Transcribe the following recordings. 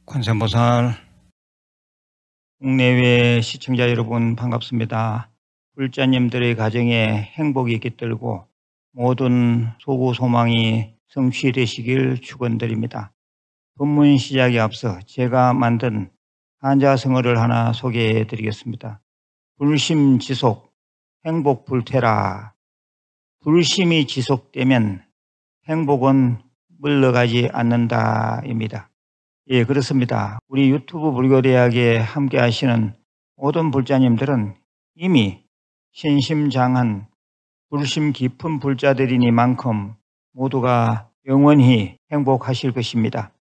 관세음보살, 국내외 시청자 여러분 반갑습니다. 불자님들의 가정에 행복이 깃들고 모든 소구 소망이 성취되시길 축원드립니다. 본문 시작에 앞서 제가 만든 한자성어를 하나 소개해 드리겠습니다. 불심지속, 행복불퇴라. 불심이 지속되면 행복은 물러가지 않는다입니다. 예, 그렇습니다. 우리 유튜브 불교대학에 함께 하시는 모든 불자님들은 이미 신심장한 불심 깊은 불자들이니만큼 모두가 영원히 행복하실 것입니다.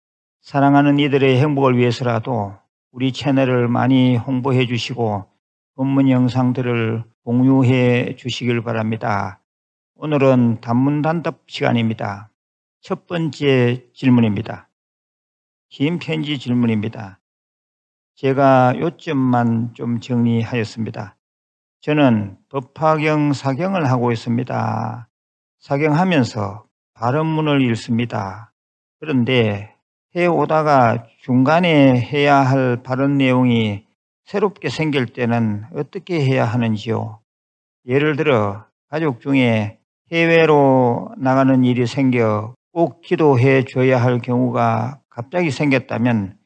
사랑하는 이들의 행복을 위해서라도 우리 채널을 많이 홍보해 주시고 본문 영상들을 공유해 주시길 바랍니다. 오늘은 단문단답 시간입니다. 첫 번째 질문입니다. 긴 편지 질문입니다. 제가 요점만 좀 정리하였습니다. 저는 법화경 사경을 하고 있습니다. 사경하면서 발언문을 읽습니다. 그런데 해오다가 중간에 해야 할 발언 내용이 새롭게 생길 때는 어떻게 해야 하는지요? 예를 들어 가족 중에 해외로 나가는 일이 생겨 꼭 기도해 줘야 할 경우가 갑자기 생겼다면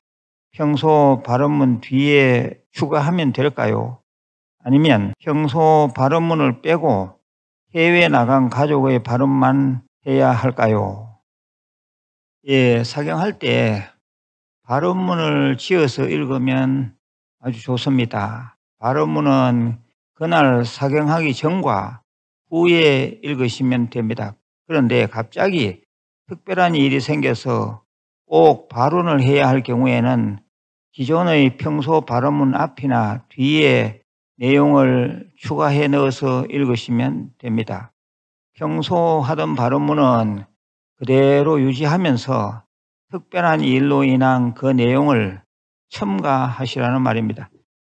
평소 발언문 뒤에 추가하면 될까요? 아니면 평소 발언문을 빼고 해외 나간 가족의 발언만 해야 할까요? 예, 사경할 때 발언문을 지어서 읽으면 아주 좋습니다. 발언문은 그날 사경하기 전과 후에 읽으시면 됩니다. 그런데 갑자기 특별한 일이 생겨서 꼭 발언을 해야 할 경우에는 기존의 평소 발언문 앞이나 뒤에 내용을 추가해 넣어서 읽으시면 됩니다. 평소 하던 발언문은 그대로 유지하면서 특별한 일로 인한 그 내용을 첨가하시라는 말입니다.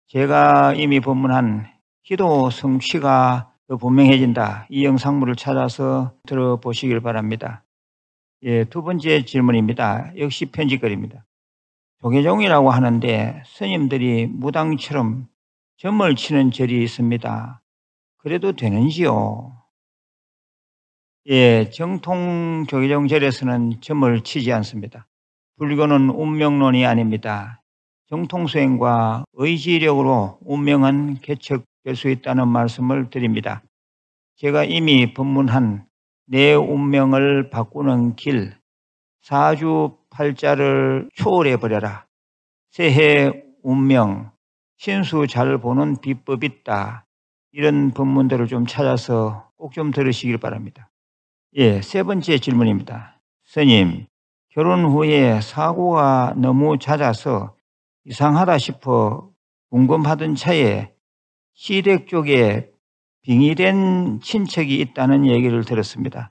제가 이미 법문한 기도 성취가 더 분명해진다. 이 영상물을 찾아서 들어보시길 바랍니다. 예, 두 번째 질문입니다. 역시 편지글입니다. 조계종이라고 하는데 스님들이 무당처럼 점을 치는 절이 있습니다. 그래도 되는지요? 예, 정통 조계종절에서는 점을 치지 않습니다. 불교는 운명론이 아닙니다. 정통수행과 의지력으로 운명은 개척될 수 있다는 말씀을 드립니다. 제가 이미 법문한 내 운명을 바꾸는 길, 사주팔자를 초월해버려라. 새해 운명, 신수 잘 보는 비법 있다. 이런 법문들을 좀 찾아서 꼭 좀 들으시길 바랍니다. 예, 세 번째 질문입니다. 스님, 결혼 후에 사고가 너무 잦아서 이상하다 싶어 궁금하던 차에 시댁 쪽에 빙의된 친척이 있다는 얘기를 들었습니다.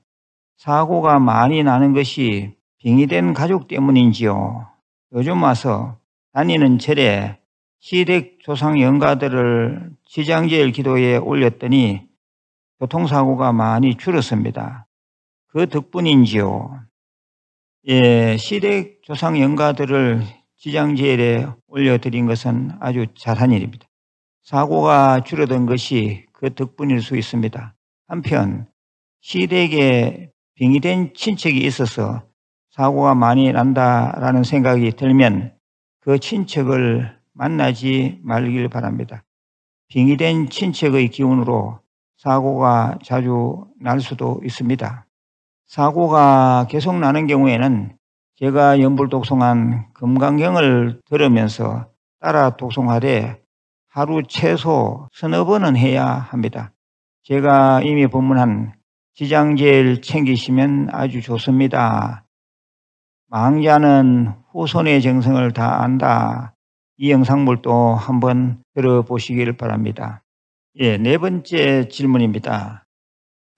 사고가 많이 나는 것이 빙의된 가족 때문인지요? 요즘 와서 다니는 절에 시댁 조상 영가들을 지장제일 기도에 올렸더니 교통사고가 많이 줄었습니다. 그 덕분인지요? 예, 시댁 조상 영가들을 지장제일에 올려드린 것은 아주 잘한 일입니다. 사고가 줄어든 것이 그 덕분일 수 있습니다. 한편 시댁에 빙의된 친척이 있어서 사고가 많이 난다라는 생각이 들면 그 친척을 만나지 말길 바랍니다. 빙의된 친척의 기운으로 사고가 자주 날 수도 있습니다. 사고가 계속 나는 경우에는 제가 연불독송한 금강경을 들으면서 따라 독송하되 하루 최소 서너 번은 해야 합니다. 제가 이미 법문한 지장제일 챙기시면 아주 좋습니다. 망자는 후손의 정성을 다 안다. 이 영상물도 한번 들어보시길 바랍니다. 예, 네 번째 질문입니다.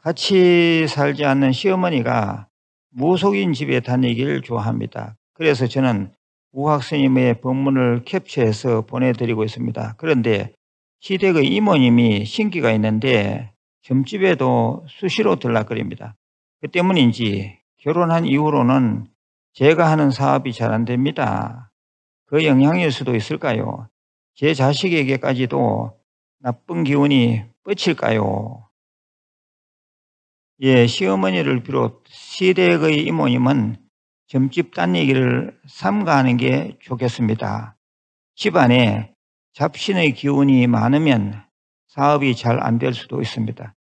같이 살지 않는 시어머니가 무속인 집에 다니길 좋아합니다. 그래서 저는 우학 스님의 법문을 캡처해서 보내드리고 있습니다. 그런데 시댁의 이모님이 신기가 있는데 점집에도 수시로 들락거립니다. 그 때문인지 결혼한 이후로는 제가 하는 사업이 잘 안 됩니다. 그 영향일 수도 있을까요? 제 자식에게까지도 나쁜 기운이 뻗칠까요? 예, 시어머니를 비롯 시댁의 이모님은 점집 딴 얘기를 삼가하는 게 좋겠습니다. 집안에 잡신의 기운이 많으면 사업이 잘 안 될 수도 있습니다.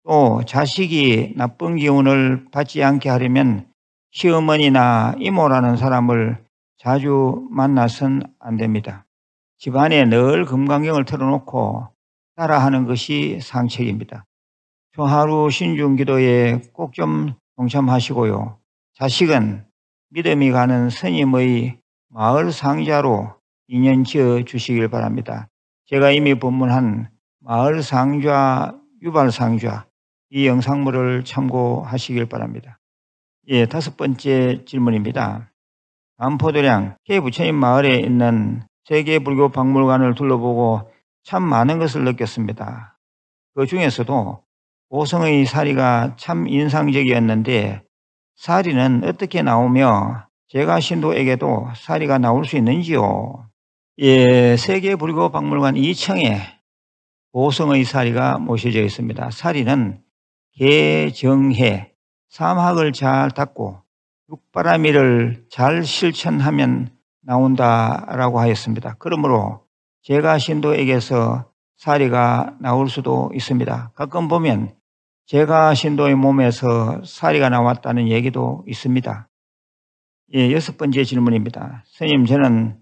또 자식이 나쁜 기운을 받지 않게 하려면 시어머니나 이모라는 사람을 자주 만나선 안 됩니다. 집안에 늘 금강경을 틀어놓고 따라하는 것이 상책입니다. 초하루 신중기도에 꼭 좀 동참하시고요. 자식은 믿음이 가는 스님의 마을 상좌로 인연 지어 주시길 바랍니다. 제가 이미 법문한 마을 상좌, 유발 상좌, 이 영상물을 참고하시길 바랍니다. 예, 5번째 질문입니다. 반포도량 K부처님 마을에 있는 세계불교박물관을 둘러보고 참 많은 것을 느꼈습니다. 그 중에서도 고성의 사리가 참 인상적이었는데 사리는 어떻게 나오며 제가 신도에게도 사리가 나올 수 있는지요? 예, 세계불교박물관 2층에 고성의 사리가 모셔져 있습니다. 사리는 개정해, 삼학을 잘 닦고 육바라밀을 잘 실천하면 나온다라고 하였습니다. 그러므로 제가 신도에게서 사리가 나올 수도 있습니다. 가끔 보면 제가 신도의 몸에서 사리가 나왔다는 얘기도 있습니다. 예, 6번째 질문입니다. 스님, 저는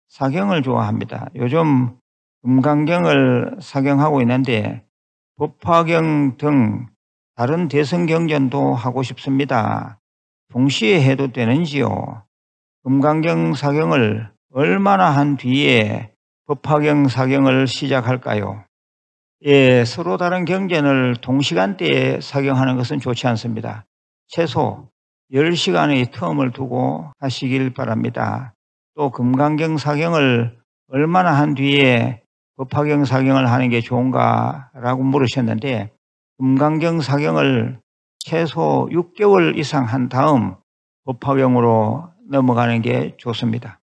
사경을 좋아합니다. 요즘 금강경을 사경하고 있는데 법화경 등 다른 대성경전도 하고 싶습니다. 동시에 해도 되는지요? 금강경 사경을 얼마나 한 뒤에 법화경 사경을 시작할까요? 예, 서로 다른 경전을 동시간대에 사경하는 것은 좋지 않습니다. 최소 10시간의 텀을 두고 하시길 바랍니다. 또 금강경 사경을 얼마나 한 뒤에 법화경 사경을 하는 게 좋은가라고 물으셨는데 금강경 사경을 최소 6개월 이상 한 다음 법화경으로 넘어가는 게 좋습니다.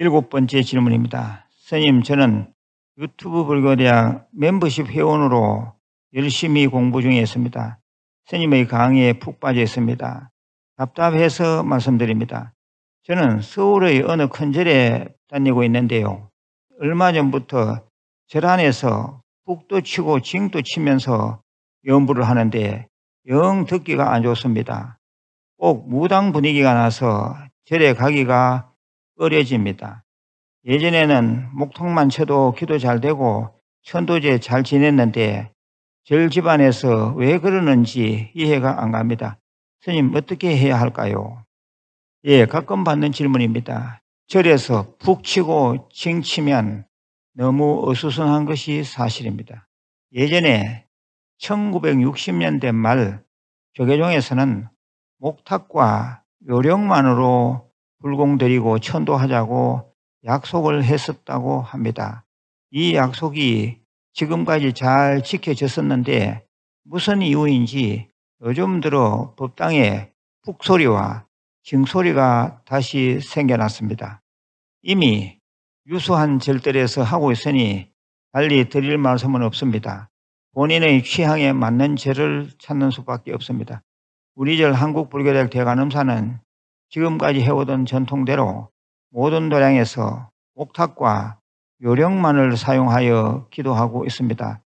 7번째 질문입니다. 스님, 저는 유튜브 불교대학 멤버십 회원으로 열심히 공부 중에 있습니다. 스님의 강의에 푹 빠져 있습니다. 답답해서 말씀드립니다. 저는 서울의 어느 큰 절에 다니고 있는데요. 얼마 전부터 절 안에서 푹도 치고 징도 치면서 연부를 하는데 영 듣기가 안 좋습니다. 꼭 무당 분위기가 나서 절에 가기가 꺼려집니다. 예전에는 목통만 쳐도 기도 잘 되고 천도제 잘 지냈는데 절 집안에서 왜 그러는지 이해가 안 갑니다. 스님, 어떻게 해야 할까요? 예, 가끔 받는 질문입니다. 절에서 푹 치고 칭 치면 너무 어수선한 것이 사실입니다. 예전에 1960년대 말 조계종에서는 목탁과 요령만으로 불공드리고 천도하자고 약속을 했었다고 합니다. 이 약속이 지금까지 잘 지켜졌었는데 무슨 이유인지 요즘 들어 법당에 북소리와 징소리가 다시 생겨났습니다. 이미 유수한 절들에서 하고 있으니 달리 드릴 말씀은 없습니다. 본인의 취향에 맞는 절을 찾는 수밖에 없습니다. 우리 절 한국불교대학 대관음사는 지금까지 해오던 전통대로 모든 도량에서 옥탑과 요령만을 사용하여 기도하고 있습니다.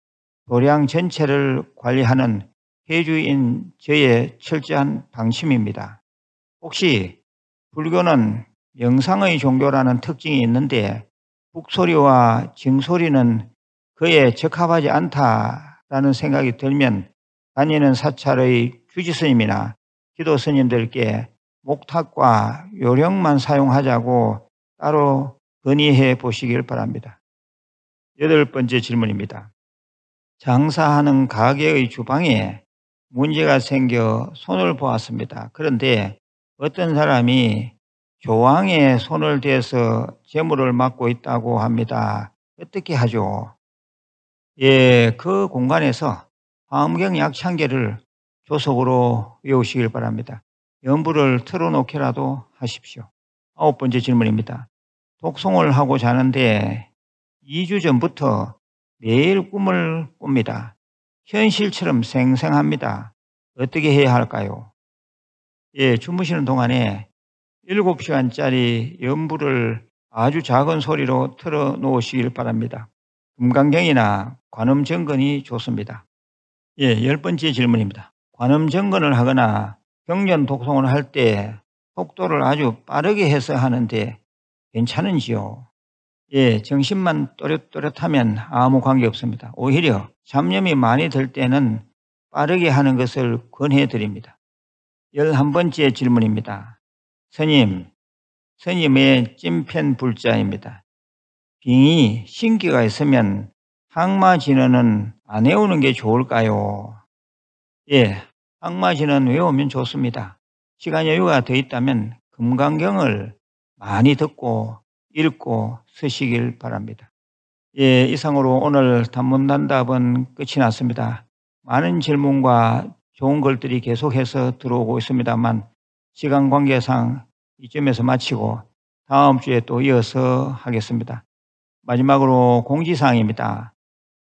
도량 전체를 관리하는 회주인 저의 철저한 방침입니다. 혹시 불교는 명상의 종교라는 특징이 있는데 북소리와 징소리는 그에 적합하지 않다라는 생각이 들면 다니는 사찰의 주지스님이나 기도스님들께 목탁과 요령만 사용하자고 따로 건의해 보시길 바랍니다. 8번째 질문입니다. 장사하는 가게의 주방에 문제가 생겨 손을 보았습니다. 그런데 어떤 사람이 조항에 손을 대서 재물을 막고 있다고 합니다. 어떻게 하죠? 예, 그 공간에서 화엄경 약 1000개를 조속으로 외우시길 바랍니다. 연불을 틀어놓게라도 하십시오. 9번째 질문입니다. 독송을 하고 자는데 2주 전부터 매일 꿈을 꿉니다. 현실처럼 생생합니다. 어떻게 해야 할까요? 예, 주무시는 동안에 7시간짜리 연불을 아주 작은 소리로 틀어 놓으시길 바랍니다. 금강경이나 관음정건이 좋습니다. 예, 10번째 질문입니다. 관음정건을 하거나 경련 독송을 할 때 속도를 아주 빠르게 해서 하는데 괜찮은지요? 예, 정신만 또렷또렷하면 아무 관계 없습니다. 오히려 잡념이 많이 들 때는 빠르게 하는 것을 권해드립니다. 11번째 질문입니다. 스님의 찐팬 불자입니다. 빙의, 신기가 있으면 항마진언은 안 외우는 게 좋을까요? 예, 항마진언 외우면 좋습니다. 시간 여유가 더 있다면 금강경을 많이 듣고 읽고 쓰시길 바랍니다. 예, 이상으로 오늘 단문단답은 끝이 났습니다. 많은 질문과 좋은 것들이 계속해서 들어오고 있습니다만 시간 관계상 이쯤에서 마치고 다음 주에 또 이어서 하겠습니다. 마지막으로 공지사항입니다.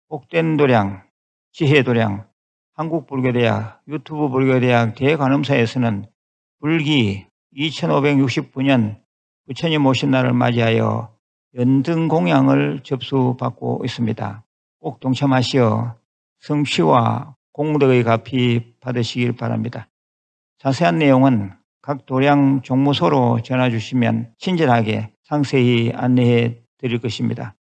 복된 도량, 지혜도량, 한국불교대학, 유튜브 불교대학 대관음사에서는 불기 2569년 부처님 오신 날을 맞이하여 연등 공양을 접수받고 있습니다. 꼭 동참하시어 성취와 공덕의 값이 받으시길 바랍니다. 자세한 내용은 각 도량 종무소로 전화 주시면 친절하게 상세히 안내해 드릴 것입니다.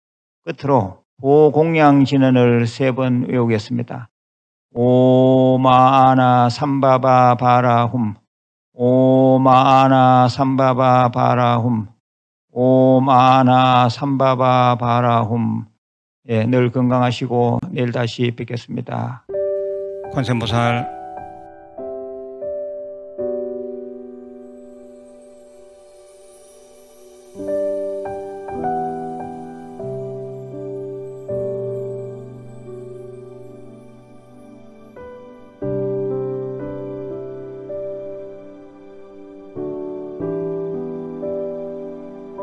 끝으로 보공양 진언을 3번 외우겠습니다. 오마아나 삼바바 바라훔, 오마아나 삼바바 바라훔, 오마아나 삼바바 바라훔. 예, 늘 건강하시고 내일 다시 뵙겠습니다. 관세음보살